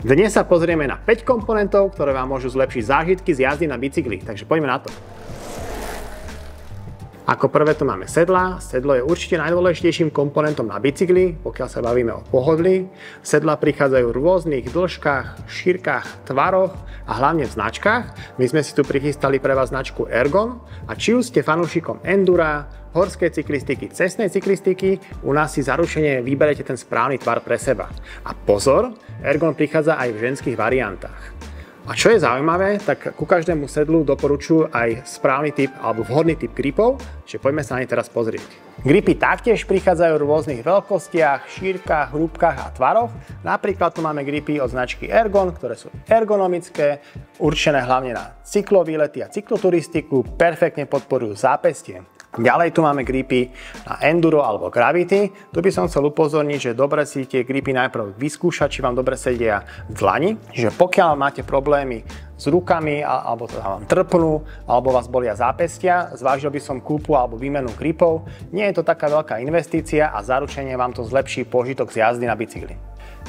Dnes sa pozrieme na 5 komponentov, ktoré vám môžu zlepšiť zážitky z jazdy na bicykli, takže poďme na to. Ako prvé tu máme sedlá. Sedlo je určite najdôležitejším komponentom na bicykli, pokiaľ sa bavíme o pohodlí. Sedlá prichádzajú v rôznych dĺžkach, šírkach, tvaroch a hlavne v značkách. My sme si tu prichystali pre vás značku Ergon a či už ste fanúšikom endura, horskej cyklistiky, cestnej cyklistiky, u nás si zaručene vyberete ten správny tvar pre seba. A pozor, Ergon prichádza aj v ženských variantách. A čo je zaujímavé, tak ku každému sedlu doporučujú aj správny typ alebo vhodný typ gripov, čiže poďme sa na ne teraz pozrieť. Gripy taktiež prichádzajú v rôznych veľkostiach, šírkach, hrúbkach a tvaroch. Napríklad tu máme gripy od značky Ergon, ktoré sú ergonomické, určené hlavne na cyklovýlety a cykloturistiku, perfektne podporujú zápästie. Ďalej tu máme gripy na enduro alebo gravity. Tu by som chcel upozorniť, že dobre si tie gripy najprv vyskúšať, či vám dobre sedia v dlani. Čiže pokiaľ máte problémy s rukami, alebo to vám trpnú, alebo vás bolia zápästia, zvážil by som kúpu alebo výmenu gripov. Nie je to taká veľká investícia a zaručene vám to zlepší požitok z jazdy na bicykli.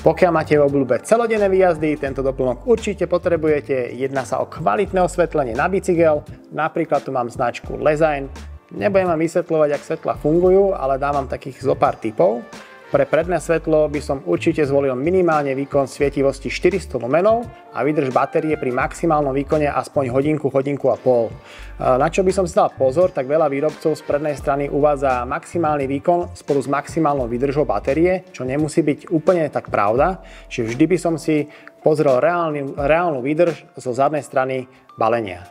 Pokiaľ máte v obľúbe celodenné výjazdy, tento doplnok určite potrebujete. Jedná sa o kvalitné osvetlenie na bicykel. Napríklad tu mám značku Lesign. Nebudem vám vysvetľovať, ak svetla fungujú, ale dám vám takých zo pár tipov. Pre predné svetlo by som určite zvolil minimálne výkon svietivosti 400 lumenov a vydrž batérie pri maximálnom výkone aspoň hodinku a pol. Na čo by som si dal pozor, tak veľa výrobcov z prednej strany uvádza maximálny výkon spolu s maximálnou výdržou batérie, čo nemusí byť úplne tak pravda, čiže vždy by som si pozrel reálnu výdrž zo zadnej strany balenia.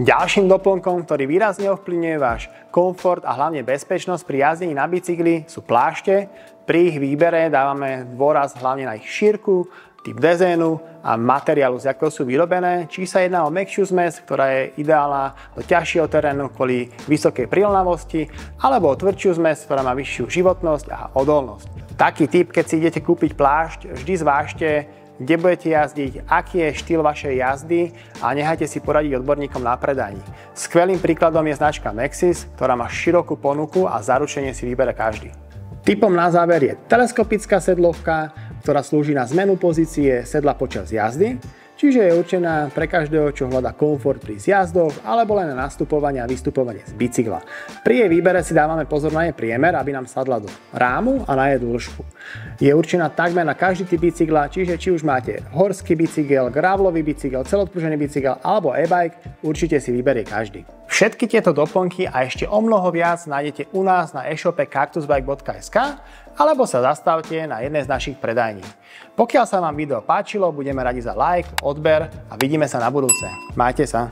Ďalším doplnkom, ktorý výrazne ovplyvňuje váš komfort a hlavne bezpečnosť pri jazdení na bicykli, sú plášte. Pri ich výbere dávame dôraz hlavne na ich šírku, typ dezénu a materiálu, z akého sú vyrobené. Či sa jedná o mäkšiu zmes, ktorá je ideálna do ťažšieho terénu kvôli vysokej príľnavosti, alebo o tvrdšiu zmes, ktorá má vyššiu životnosť a odolnosť. Taký typ, keď si idete kúpiť plášť, vždy zvážte, kde budete jazdiť, aký je štýl vašej jazdy a nechajte si poradiť odborníkom na predajni. Skvelým príkladom je značka Maxxis, ktorá má širokú ponuku a zaručenie si vybere každý. Tipom na záver je teleskopická sedlovka, ktorá slúži na zmenu pozície sedla počas jazdy, čiže je určená pre každého, čo hľadá komfort pri zjazdoch alebo len na nastupovanie a vystupovanie z bicykla. Pri jej výbere si dávame pozor na jej priemer, aby nám sadla do rámu a na jej dĺžku. Je určená takmer na každý typ bicykla, čiže či už máte horský bicykel, gravelový bicykel, celodpružený bicykel alebo e-bike, určite si vyberie každý. Všetky tieto doplnky a ešte omnoho viac nájdete u nás na e-shope cactusbike.sk alebo sa zastavte na jednej z našich predajní. Pokiaľ sa vám video páčilo, budeme radi za like, odber a vidíme sa na budúce. Majte sa!